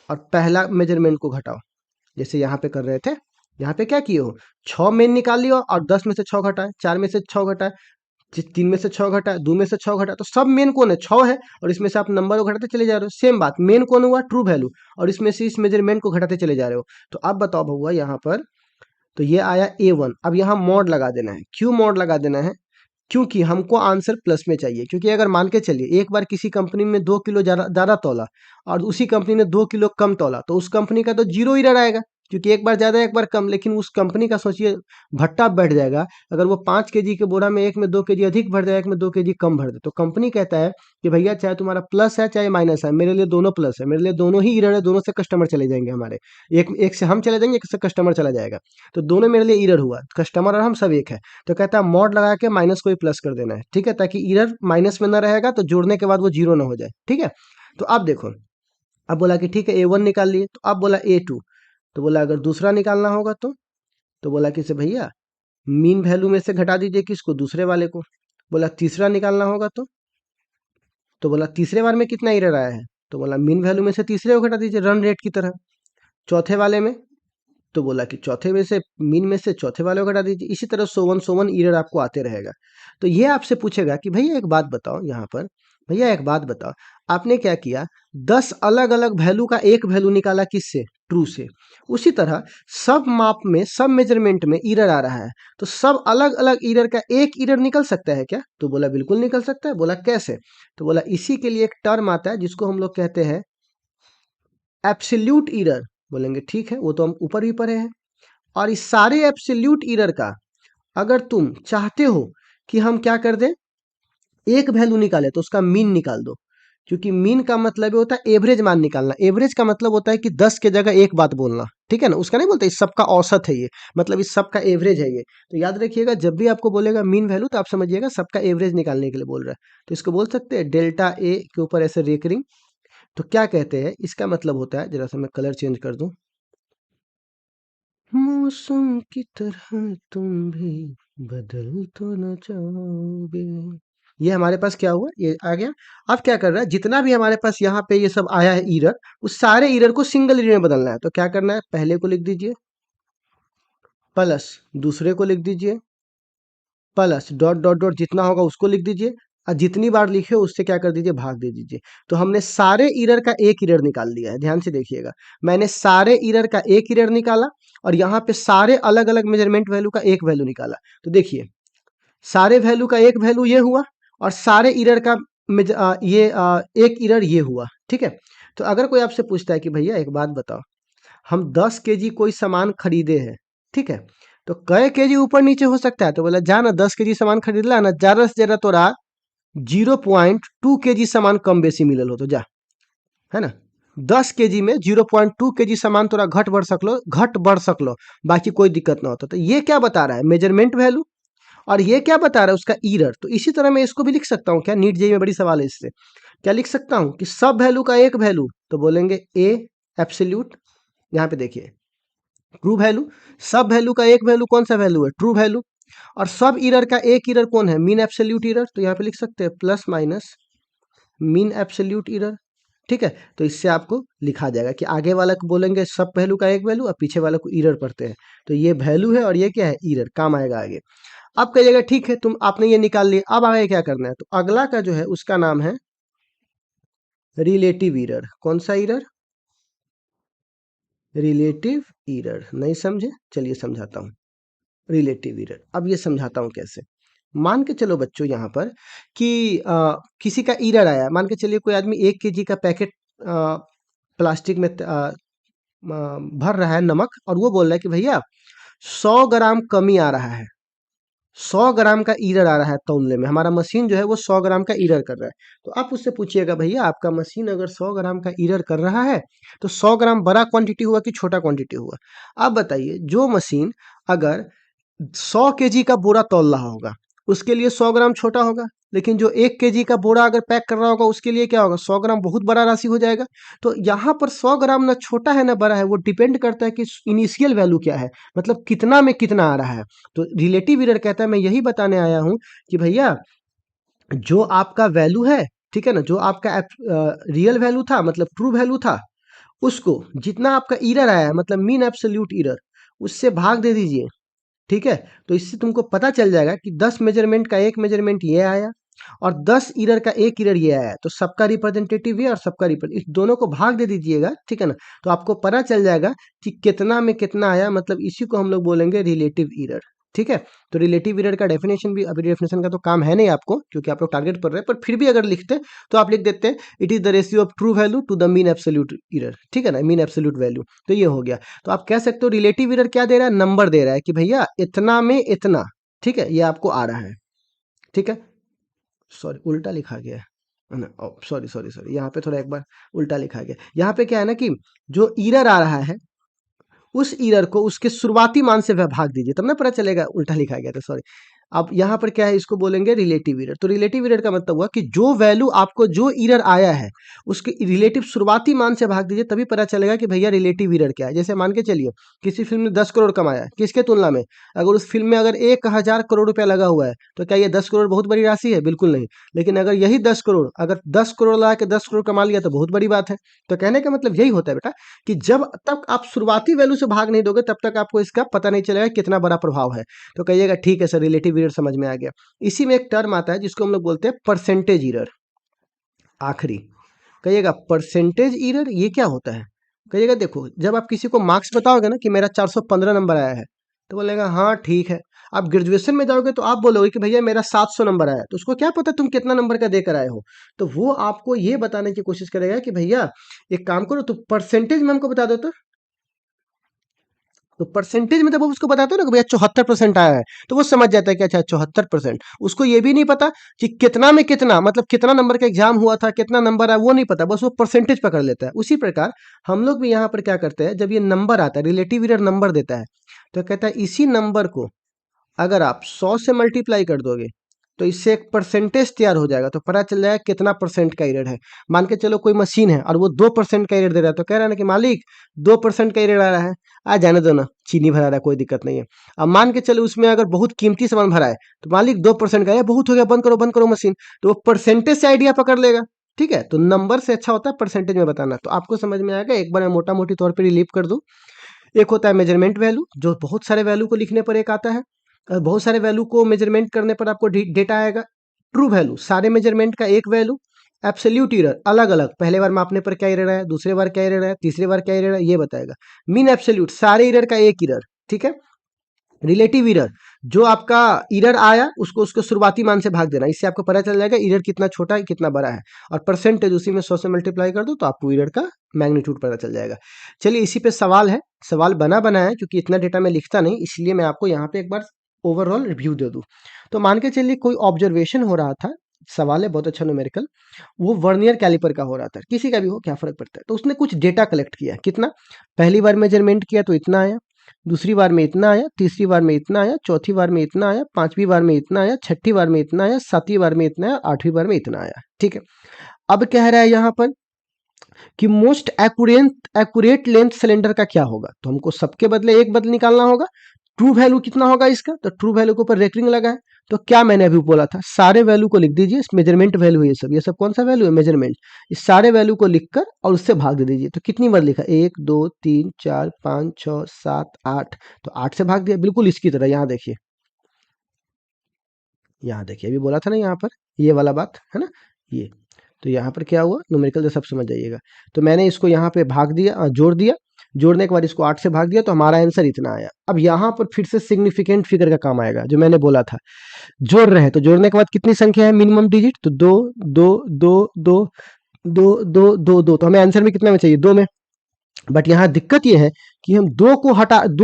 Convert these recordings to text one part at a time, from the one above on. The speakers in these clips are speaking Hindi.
और पहला मेजरमेंट को घटाओ, जैसे यहाँ पे कर रहे थे। यहाँ पे क्या किए हो, 6 मेन निकाल लियो और 10 में से 6 घटाए, 4 में से 6 घटाए, 3 में से 6 घटाए, 2 में से 6 घटाए, तो सब मेन कौन है, 6 है, और इसमें से आप नंबर को घटाते चले जा रहे हो। सेम बात, मेन कौन हुआ, ट्रू वैल्यू, और इसमें से इस मेजरमेंट को घटाते चले जा रहे हो। तो अब बताओ भैया यहाँ पर, तो ये आया A1। अब यहाँ मॉड लगा देना है। क्यों मॉड लगा देना है, क्योंकि हमको आंसर प्लस में चाहिए। क्योंकि अगर मान के चलिए एक बार किसी कंपनी में 2 किलो ज़्यादा तौला और उसी कंपनी ने 2 किलो कम तौला, तो उस कंपनी का तो जीरो एरर आएगा, क्योंकि एक बार ज़्यादा एक बार कम। लेकिन उस कंपनी का सोचिए भट्टा बैठ जाएगा, अगर वो 5 केजी के बोरा में एक में 2 केजी अधिक भर जाए, एक में 2 केजी कम भर दे, तो कंपनी कहता है कि भैया चाहे तुम्हारा प्लस है चाहे माइनस है, मेरे लिए दोनों प्लस है, मेरे लिए दोनों ही एरर है, दोनों से कस्टमर चले जाएंगे हमारे, एक एक से हम चले जाएंगे, एक से कस्टमर चला जाएगा, तो दोनों मेरे लिए एरर हुआ, कस्टमर और हम सब एक है। तो कहता है मॉड लगा के माइनस को ही प्लस कर देना है, ठीक है, ताकि एरर माइनस में ना रहेगा, तो जोड़ने के बाद वो जीरो ना हो जाए, ठीक है। तो अब देखो, अब बोला कि ठीक है A1 निकाल लिए, तो अब बोला A2, तो बोला अगर दूसरा निकालना होगा तो बोला कि से भैया मीन वैल्यू में से घटा दीजिए किसको, दूसरे वाले को। बोला तीसरा निकालना होगा तो बोला तीसरे बार में कितना एरर आया है, तो बोला मीन वैल्यू में से तीसरे को घटा दीजिए रन रेट की तरह। चौथे वाले में, तो बोला कि चौथे में से मीन में से चौथे वाले को घटा दीजिए। इसी तरह सोवन एरर आपको आते रहेगा। तो ये आपसे पूछेगा कि भैया एक बात बताओ, यहाँ पर भैया एक बात बताओ, आपने क्या किया, 10 अलग अलग वैल्यू का एक वैल्यू निकाला, किससे, ट्रू से। उसी तरह सब माप में, सब मेजरमेंट में एरर आ रहा है, तो सब अलग अलग एरर का एक एरर निकल सकता है क्या, तो बोला बिल्कुल निकल सकता है। बोला कैसे, तो बोला इसी के लिए एक टर्म आता है जिसको हम लोग कहते हैं एब्सोल्यूट एरर। बोलेंगे ठीक है, वो तो हम ऊपर ही पढ़े हैं। और इस सारे एब्सोल्यूट एरर का अगर तुम चाहते हो कि हम क्या कर दें, एक वैल्यू निकाले, तो उसका मीन निकाल दो। क्योंकि मीन का मतलब ये होता है एवरेज मान निकालना। एवरेज का मतलब होता है कि 10 के जगह एक बात बोलना, ठीक है ना, उसका नहीं बोलते इस सब का औसत है ये, मतलब इस सब का एवरेज है ये। तो याद रखिएगा, जब भी आपको बोलेगा मीन वैल्यू, तो आप समझिएगा सबका एवरेज निकालने के लिए बोल रहा है। तो इसको बोल सकते हैं डेल्टा ए के ऊपर ऐसे रेकरिंग। तो क्या कहते हैं, इसका मतलब होता है, जरा सा मैं कलर चेंज कर दूं, मौसम की तरह तुम भी बदल तो न जाओगे। ये हमारे पास क्या हुआ, ये आ गया। अब क्या कर रहा है, जितना भी हमारे पास यहाँ पे ये सब आया है एरर, उस सारे एरर को सिंगल एरर में बदलना है। तो क्या करना है, पहले को लिख दीजिए प्लस, दूसरे को लिख दीजिए प्लस, डॉट डॉट डॉट जितना होगा उसको लिख दीजिए, और जितनी बार लिखे उससे क्या कर दीजिए, भाग दे दीजिए। तो हमने सारे एरर का एक एरर निकाल लिया है। ध्यान से देखिएगा, मैंने सारे एरर का एक एरर निकाला, और यहाँ पे सारे अलग अलग मेजरमेंट वैल्यू का एक वैल्यू निकाला। तो देखिए, सारे वैल्यू का एक वैल्यू ये हुआ, और सारे एरर का एक एरर ये हुआ, ठीक है। तो अगर कोई आपसे पूछता है कि भैया एक बात बताओ, हम 10 केजी कोई सामान खरीदे हैं, ठीक है, तो कै केजी ऊपर नीचे हो सकता है, तो बोला जा ना 10 केजी सामान खरीद ला ना, ज्यादा से ज्यादा तोरा 0.2 केजी सामान कम बेसी मिलल हो, तो जा, है ना। 10 केजी में 0.2 केजी सामान तोरा घट बढ़ सकलो, बाकी कोई दिक्कत ना होता। तो ये क्या बता रहा है, मेजरमेंट वैल्यू, और ये क्या बता रहा है, उसका ईरर। तो इसी तरह मैं इसको भी लिख सकता हूँ क्या, नीट जेईई में बड़ी सवाल है इससे, क्या लिख सकता हूँ कि सब वैल्यू का एक वैल्यू, तो बोलेंगे ए एब्सोल्यूट। यहाँ पे देखिए ट्रू वैल्यू, सब वैल्यू का एक वैल्यू कौन सा वैल्यू है, ट्रू वैल्यू, और सब एरर का एक एरर कौन है, मीन एब्सोल्यूट एरर। तो यहाँ पे लिख सकते हैं plus minus mean absolute error, ठीक है। तो इससे आपको लिखा जाएगा कि आगे वाला को बोलेंगे सब वैल्यू का एक वैल्यू, और पीछे वाले को एरर पढ़ते हैं। तो ये वैल्यू है और ये क्या है, एरर, काम आएगा आगे। अब कहिएगा ठीक है, तुम आपने ये निकाल लिया, अब आगे क्या करना है, तो अगला का जो है उसका नाम है रिलेटिव एरर। कौन सा एरर, रिलेटिव एरर। नहीं समझे, चलिए समझाता हूँ। रिलेटिव एरर, अब ये समझाता हूँ कैसे। मान के चलो बच्चों यहाँ पर कि किसी का एरर आया, मान के चलिए कोई आदमी 1 केजी का पैकेट प्लास्टिक में भर रहा है नमक, और वो बोल रहा है कि भैया 100 ग्राम कमी आ रहा है, 100 ग्राम का एरर आ रहा है तौलने में, हमारा मशीन जो है वो 100 ग्राम का एरर कर रहा है। तो आप उससे पूछिएगा भैया आपका मशीन अगर 100 ग्राम का एरर कर रहा है, तो 100 ग्राम बड़ा क्वांटिटी हुआ कि छोटा क्वांटिटी हुआ। आप बताइए, जो मशीन अगर 100 केजी का बोरा तौल रहा होगा, उसके लिए 100 ग्राम छोटा होगा, लेकिन जो 1 केजी का बोरा अगर पैक कर रहा होगा उसके लिए क्या होगा, 100 ग्राम बहुत बड़ा राशि हो जाएगा। तो यहाँ पर 100 ग्राम ना छोटा है ना बड़ा है, वो डिपेंड करता है कि इनिशियल वैल्यू क्या है, मतलब कितना में कितना आ रहा है। तो रिलेटिव एरर कहता है, मैं यही बताने आया हूँ कि भैया जो आपका वैल्यू है, ठीक है ना, जो आपका रियल वैल्यू था, मतलब ट्रू वैल्यू था, उसको जितना आपका ईरर आया है मतलब मीन एब्सोल्यूट ईरर, उससे भाग दे दीजिए। ठीक है, तो इससे तुमको पता चल जाएगा कि 10 मेजरमेंट का एक मेजरमेंट ये आया और 10 ईरर का एक ईरर ये आया, तो सबका रिप्रेजेंटेटिव ये और सबका इस दोनों को भाग दे दीजिएगा। ठीक है ना, तो आपको पता चल जाएगा कि कितना में कितना आया, मतलब इसी को हम लोग बोलेंगे रिलेटिव ईरर। ठीक है, तो रिलेटिव ईरर का डेफिनेशन भी, अभी डेफिनेशन का तो काम है नहीं आपको क्योंकि आप लोग टारगेट पर रहे हैं, पर फिर भी अगर लिखते तो आप लिख देते it is the ratio of true value to the mean absolute error. ठीक है ना, मीन एब्सोल्यूट वैल्यू, तो ये हो गया। तो आप कह सकते हो रिलेटिव ईरर क्या दे रहा है, नंबर दे रहा है कि भैया इतना में इतना। ठीक है, ये आपको आ रहा है। ठीक है, सॉरी उल्टा लिखा गया है ना, सॉरी सॉरी सॉरी, यहाँ पे थोड़ा एक बार उल्टा लिखा गया। यहाँ पे क्या है ना कि जो ईरर आ रहा है उस ईरर को उसके शुरुआती मान से भाग दीजिए, तब ना पता चलेगा, उल्टा लिखा गया था सॉरी। अब यहाँ पर क्या है, इसको बोलेंगे रिलेटिव ईरर। तो रिलेटिव ईरर का मतलब हुआ कि जो वैल्यू आपको जो ईरर आया है उसके रिलेटिव शुरुआती मान से भाग दीजिए, तभी पता चलेगा कि भैया रिलेटिव ईरर क्या है। जैसे मान के चलिए किसी फिल्म ने 10 करोड़ कमाया है, किसके तुलना में, अगर उस फिल्म में अगर 1000 करोड़ रुपया लगा हुआ है तो क्या ये 10 करोड़ बहुत बड़ी राशि है, बिल्कुल नहीं। लेकिन अगर यही 10 करोड़, अगर 10 करोड़ लगा के 10 करोड़ कमा लिया तो बहुत बड़ी बात है। तो कहने का मतलब यही होता है बेटा कि जब तक आप शुरुआती वैल्यू से भाग नहीं दोगे तब तक आपको इसका पता नहीं चलेगा कितना बड़ा प्रभाव है। तो कहिएगा ठीक है सर, रिलेटिव ईरर समझ में आ गया। इसी में एक टर्म आता है जिसको हम लोग बोलते हैं परसेंटेज ईरर। आखिरी कहिएगा परसेंटेज ईरर, ये क्या होता है। कहिएगा देखो, जब आप किसी को मार्क्स बताओगे ना कि मेरा 415 नंबर आया है, तो बोलेगा हाँ ठीक है। आप ग्रेजुएशन में जाओगे तो आप बोलोगे कि भैया मेरा 700 नंबर आया, तो उसको क्या पता तुम कितना नंबर का देकर आए हो। तो वो आपको ये बताने की कोशिश करेगा कि भैया एक काम करो, तो परसेंटेज में हमको बता दो। तो परसेंटेज में जब आप उसको बताते हो ना कि भैया 74% आया है, तो वो समझ जाता है कि अच्छा 74%। उसको ये भी नहीं पता कि कितना में कितना, मतलब कितना नंबर का एग्जाम हुआ था, कितना नंबर है वो नहीं पता, बस वो परसेंटेज पकड़ लेता है। उसी प्रकार हम लोग भी यहाँ पर क्या करते हैं, जब ये नंबर आता है, रिलेटिव ईरर नंबर देता है, तो कहता है इसी नंबर को अगर आप 100 से मल्टीप्लाई कर दोगे तो इससे एक परसेंटेज तैयार हो जाएगा, तो पता चल जाएगा कितना परसेंट का एरर है। मान के चलो कोई मशीन है और वो 2% का एरर दे रहा है, तो कह रहा है ना कि मालिक 2% का एरर आ रहा है, आ जाने दो ना, चीनी भरा रहा है, कोई दिक्कत नहीं है। अब मान के चलो उसमें अगर बहुत कीमती सामान भरा है, तो मालिक 2% का है, बहुत हो गया, बंद करो मशीन, तो वो परसेंटेज से आइडिया पकड़ लेगा। ठीक है, तो नंबर से अच्छा होता है परसेंटेज में बताना। तो आपको समझ में आएगा, एक बार मैं मोटा मोटी तौर पर रिलीव कर दूं। एक होता है मेजरमेंट वैल्यू, जो बहुत सारे वैल्यू को लिखने पर एक आता है। बहुत सारे वैल्यू को मेजरमेंट करने पर आपको डेटा आएगा। ट्रू वैल्यू, सारे मेजरमेंट का एक वैल्यू। एब्सोल्यूट एरर, अलग अलग, पहले बार मापने पर क्या एरर है, दूसरे बार क्या एरर है, तीसरे बार क्या एरर है, ये बताएगा। मीन एब्सोल्यूट, सारे एरर का एक एरर। ठीक है, रिलेटिव ईरर, जो आपका ईरर आया उसको उसको शुरुआती मान से भाग देना, इससे आपको पता चल जाएगा ईरर कितना छोटा है कितना बड़ा है। और परसेंटेज उसी में 100 से मल्टीप्लाई कर दो तो आपको ईरर का मैग्नीट्यूड पता चल जाएगा। चलिए इसी पे सवाल है, सवाल बना है, क्योंकि इतना डेटा मैं लिखता नहीं, इसलिए मैं आपको यहाँ पे एक बार ओवरऑल रिव्यू दे दूँ। तो मान के चलिए कोई ऑब्जर्वेशन हो रहा था, सवाल है बहुत अच्छा न्यूमेरिकल, वो वर्नियर कैलिपर का हो रहा था, किसी का भी हो क्या फर्क पड़ता है। तो उसने कुछ डेटा कलेक्ट किया, कितना, पहली बार मेजरमेंट किया तो इतना आया, दूसरी बार में इतना आया, तीसरी बार में इतना आया, चौथी बार में इतना आया, पांचवी बार में इतना आया, छठी बार में इतना आया, सातवीं बार में इतना आया, आठवीं बार में इतना आया। ठीक है, अब कह रहा है यहाँ पर कि मोस्ट एक्यूरेट लेंथ सिलेंडर का क्या होगा, तो हमको सबके बदले एक बदले निकालना होगा। ट्रू वैल्यू कितना होगा इसका, तो ट्रू वैल्यू के ऊपर रेकरिंग लगा है। तो क्या मैंने अभी बोला था, सारे वैल्यू को लिख दीजिए, मेजरमेंट वैल्यू है ये सब कौन सा वैल्यू है, मेजरमेंट। इस सारे वैल्यू को लिखकर और उससे भाग दे दीजिए। तो कितनी बार लिखा, 1 2 3 4 5 6 7 8, तो 8 से भाग दिया, बिल्कुल इसकी तरह। यहाँ देखिए, यहाँ देखिए, अभी बोला था ना यहाँ पर ये वाला बात है ना, ये। तो यहाँ पर क्या हुआ, न्यूमेरिकल जैसा सब समझ जाइएगा। तो मैंने इसको यहाँ पे भाग दिया, जोड़ दिया, जोड़ने के बाद इसको 8 से भाग दिया, तो हमारा आंसर इतना आया। अब यहाँ पर फिर से सिग्निफिकेंट फिगर का काम आएगा, जो मैंने बोला था, जोड़ रहे हैं तो जोड़ने के बाद कितनी संख्या है मिनिमम डिजिट, तो 2 2 2 2 2 2 2 2, तो हमें आंसर में कितना में चाहिए, 2 में। बट यहाँ दिक्कत ये है कि हम 2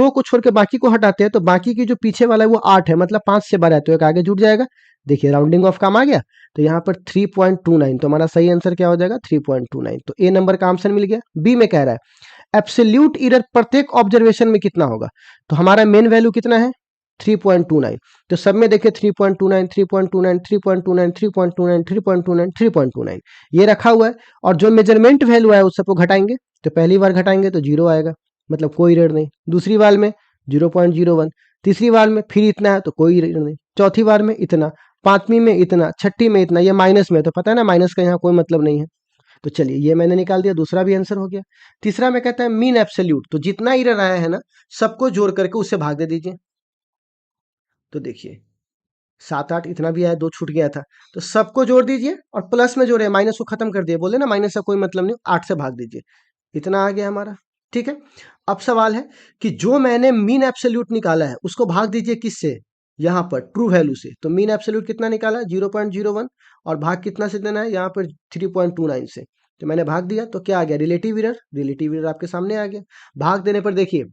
को छोड़ के बाकी को हटाते हैं, तो बाकी की जो पीछे वाला है वो 8 है, मतलब 5 से बड़ा है, तो एक आगे जुड़ जाएगा। देखिए राउंडिंग ऑफ काम आ गया, तो यहाँ पर 3.29, तो हमारा सही आंसर क्या हो जाएगा, 3.29। तो ए नंबर का ऑप्शन मिल गया। बी में कह रहा है एब्सोल्यूट एरर प्रत्येक ऑब्जर्वेशन में कितना होगा, तो हमारा मेन वैल्यू कितना है, 3.29। तो सब में देखिए 3.29 3.29 3.29 3.29 3.29 3.29 ये रखा हुआ है। और जो मेजरमेंट वैल्यू है उस सबको घटाएंगे, तो पहली बार घटाएंगे तो 0 आएगा, मतलब कोई एरर नहीं। दूसरी बार में 0.01, तीसरी बार में फिर इतना है तो कोई एरर नहीं, चौथी बार में इतना, पांचवी में इतना, छठी में इतना, ये माइनस में है, तो पता है ना माइनस का यहाँ कोई मतलब नहीं है। तो चलिए ये मैंने निकाल दिया, दूसरा भी आंसर हो गया। तीसरा में कहता है मीन एब्सोल्यूट, तो जितना एरर आया है ना सबको जोड़ करके उससे भाग दे दीजिए। तो देखिए 7 8 इतना भी आया, 2 छूट गया था, तो सबको जोड़ दीजिए और प्लस में जोड़े, माइनस को खत्म कर दिए, बोले ना माइनस का कोई मतलब नहीं, 8 से भाग दीजिए, इतना आ गया हमारा। ठीक है, अब सवाल है कि जो मैंने मीन एब्सोल्यूट निकाला है उसको भाग दीजिए किससे, यहाँ पर ट्रू वैल्यू से। तो मीन एब्सोल्यूट कितना निकाला है 0.01, और भाग कितना से देना है यहाँ पर 3.29 से। तो मैंने भाग दिया, तो क्या आ गया रिलेटिव एरर, रिलेटिव एरर आपके सामने आ गया। भाग देने पर देखिए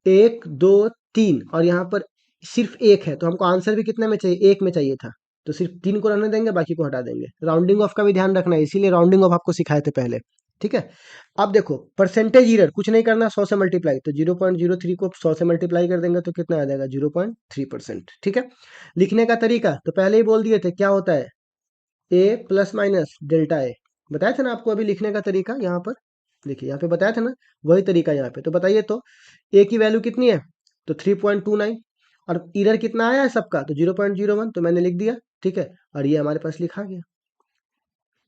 1 2 3 और यहाँ पर सिर्फ 1 है, तो हमको आंसर भी कितने में चाहिए, 1 में चाहिए था, तो सिर्फ 3 को रहने देंगे, बाकी को हटा देंगे। राउंडिंग ऑफ का भी ध्यान रखना है, इसीलिए राउंडिंग ऑफ आपको सिखाए थे पहले। ठीक है, अब देखो परसेंटेज एरर कुछ नहीं करना, 100 से मल्टीप्लाई, तो 0.03 को 100 से मल्टीप्लाई कर देंगे तो कितना आ जाएगा 0.3%। ठीक है, लिखने का तरीका तो पहले ही बोल दिए थे, क्या होता है ए प्लस माइनस डेल्टा ए, बताया था ना आपको अभी लिखने का तरीका। यहाँ पर देखिए, यहाँ पे बताया था ना, वही तरीका यहाँ पे। तो बताइए तो ए की वैल्यू कितनी है, तो 3.29, और एरर कितना आया है सबका, तो 0.01, तो मैंने लिख दिया। ठीक है, और ये हमारे पास लिखा गया।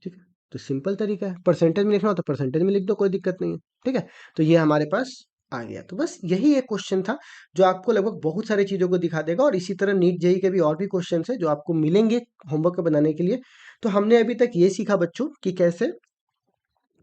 ठीक है, तो सिंपल तरीका है, परसेंटेज में लिखना हो तो परसेंटेज में लिख दो, कोई दिक्कत नहीं है। ठीक है, तो ये हमारे पास आ गया। तो बस यही एक क्वेश्चन था जो आपको लगभग बहुत सारी चीज़ों को दिखा देगा, और इसी तरह नीट जेई के भी और भी क्वेश्चन है जो आपको मिलेंगे होमवर्क बनाने के लिए। तो हमने अभी तक ये सीखा बच्चों कि कैसे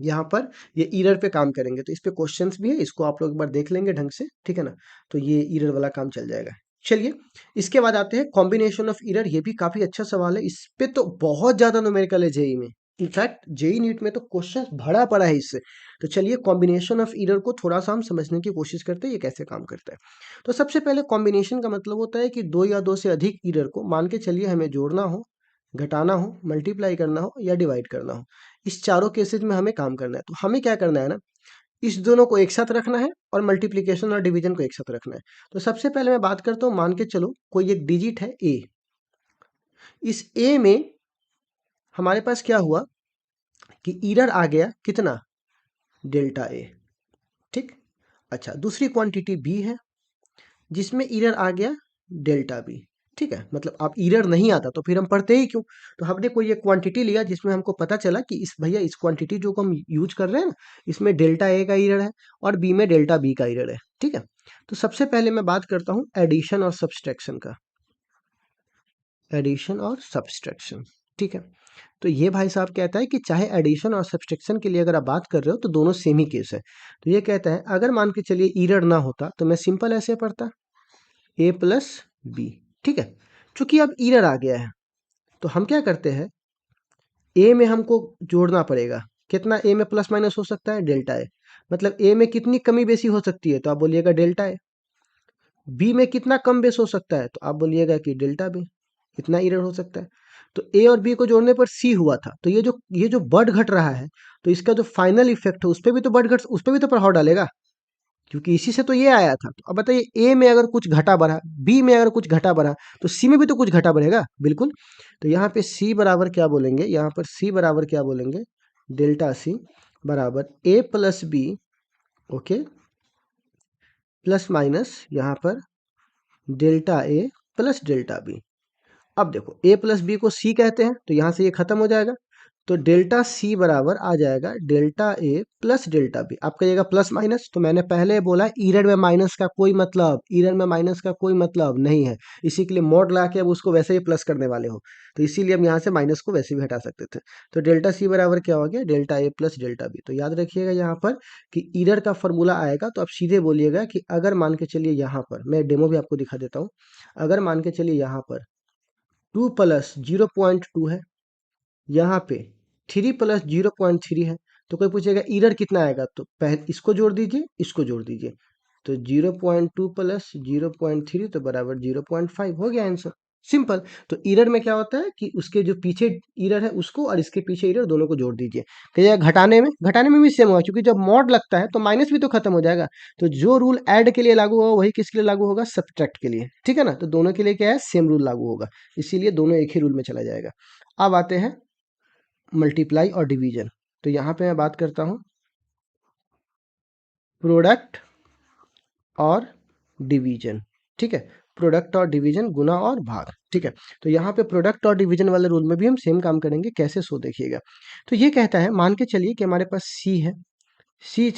यहाँ पर ये ईरर पे काम करेंगे। तो इस पे क्वेश्चंस भी है, इसको आप लोग एक बार देख लेंगे ढंग से, ठीक है ना। तो ये ईरर वाला काम चल जाएगा। चलिए इसके बाद आते हैं कॉम्बिनेशन ऑफ ईरर। ये भी काफी अच्छा सवाल है, इस पे तो बहुत ज्यादा न्यूमेरिकल है जेई में। इनफैक्ट जेई नीट में तो क्वेश्चन भरा पड़ा है इससे। तो चलिए कॉम्बिनेशन ऑफ ईरर को थोड़ा सा हम समझने की कोशिश करते हैं, ये कैसे काम करता है। तो सबसे पहले कॉम्बिनेशन का मतलब होता है कि दो या दो से अधिक ईरर को मान के चलिए हमें जोड़ना हो, घटाना हो, मल्टीप्लाई करना हो या डिवाइड करना हो, इस चारों केसेज में हमें काम करना है। तो हमें क्या करना है ना, इस दोनों को एक साथ रखना है और मल्टीप्लिकेशन और डिवीजन को एक साथ रखना है। तो सबसे पहले मैं बात करता हूँ, मान के चलो कोई एक डिजिट है ए, इस ए में हमारे पास क्या हुआ कि एरर आ गया कितना, डेल्टा ए। ठीक, अच्छा दूसरी क्वांटिटी बी है जिसमें एरर आ गया डेल्टा बी। ठीक है, मतलब अब एरर नहीं आता तो फिर हम पढ़ते ही क्यों। तो हमने कोई एक क्वांटिटी लिया जिसमें हमको पता चला कि इस भैया इस क्वांटिटी जो हम यूज कर रहे हैं ना, इसमें डेल्टा ए का एरर है और बी में डेल्टा बी का एरर है। ठीक है, तो सबसे पहले मैं बात करता हूँ एडिशन और सब्सट्रैक्शन का, एडिशन और सब्सट्रैक्शन। ठीक है, तो ये भाई साहब कहता है कि चाहे एडिशन और सब्सट्रैक्शन के लिए अगर आप बात कर रहे हो तो दोनों सेम ही केस है। तो ये कहता है अगर मान के चलिए एरर ना होता तो मैं सिंपल ऐसे पढ़ता ए प्लस बी। ठीक है, चूंकि अब एरर आ गया है तो हम क्या करते हैं, ए में हमको जोड़ना पड़ेगा, कितना ए में प्लस माइनस हो सकता है, डेल्टा ए। मतलब ए में कितनी कमी बेसी हो सकती है, तो आप बोलिएगा डेल्टा ए। बी में कितना कम बेस हो सकता है, तो आप बोलिएगा कि डेल्टा बी, इतना एरर हो सकता है। तो ए और बी को जोड़ने पर सी हुआ था, तो ये जो बढ़ घट रहा है, तो इसका जो फाइनल इफेक्ट है उस पर भी तो बढ़ घट, उस पर भी तो प्रभाव डालेगा, क्योंकि इसी से तो ये आया था। तो अब बताइए ए में अगर कुछ घटा बढ़ा, बी में अगर कुछ घटा बढ़ा, तो सी में भी तो कुछ घटा बढ़ेगा बिल्कुल। तो यहाँ पे सी बराबर क्या बोलेंगे, यहाँ पर सी बराबर क्या बोलेंगे, डेल्टा सी बराबर A plus B, okay, plus minus यहाँ पर delta A plus delta B. अब देखो ए प्लस बी को सी कहते हैं, तो यहाँ से ये खत्म हो जाएगा, तो डेल्टा सी बराबर आ जाएगा delta A plus delta B. आप कहिएगा प्लस माइनस, तो मैंने पहले बोला ईरर में माइनस का कोई मतलब, ईरर में माइनस का कोई मतलब नहीं है, इसी के लिए मोड ला के अब उसको वैसे ही प्लस करने वाले हो, तो इसीलिए हम यहाँ से माइनस को वैसे भी हटा सकते थे। तो डेल्टा सी बराबर क्या हो गया, delta A plus delta B. तो याद रखिएगा यहाँ पर कि ईरर का फॉर्मूला आएगा, तो आप सीधे बोलिएगा कि अगर मान के चलिए यहाँ पर मैं डेमो भी आपको दिखा देता हूँ, अगर मान के चलिए यहाँ पर 2 प्लस 0.2 है, यहाँ पे 3 प्लस 0.3 है, तो कोई पूछेगा एरर कितना आएगा, तो पहले इसको जोड़ दीजिए, इसको जोड़ दीजिए, तो 0.2 प्लस 0.3 तो बराबर 0.5 हो गया आंसर, सिंपल। तो एरर में क्या होता है कि उसके जो पीछे एरर है उसको और इसके पीछे एरर दोनों को जोड़ दीजिए। कहिएगा घटाने में भी सेम होगा, क्योंकि जब मॉड लगता है तो माइनस भी तो खत्म हो जाएगा। तो जो रूल ऐड के लिए लागू होगा वही किसके लिए लागू होगा, सब्ट्रैक्ट के लिए। ठीक है ना, तो दोनों के लिए क्या है, सेम रूल लागू होगा, इसीलिए दोनों एक ही रूल में चला जाएगा। अब आते हैं मल्टीप्लाई और डिवीजन। तो यहाँ पे मैं बात करता हूँ प्रोडक्ट और डिवीजन। ठीक है, प्रोडक्ट और डिवीजन, गुना और भाग, ठीक है। तो यहाँ पे प्रोडक्ट और डिवीजन वाले रूल में भी हम सेम काम करेंगे। कैसे, सो देखिएगा। तो ये कहता है, मान के चलिए कि हमारे पास सी है, सी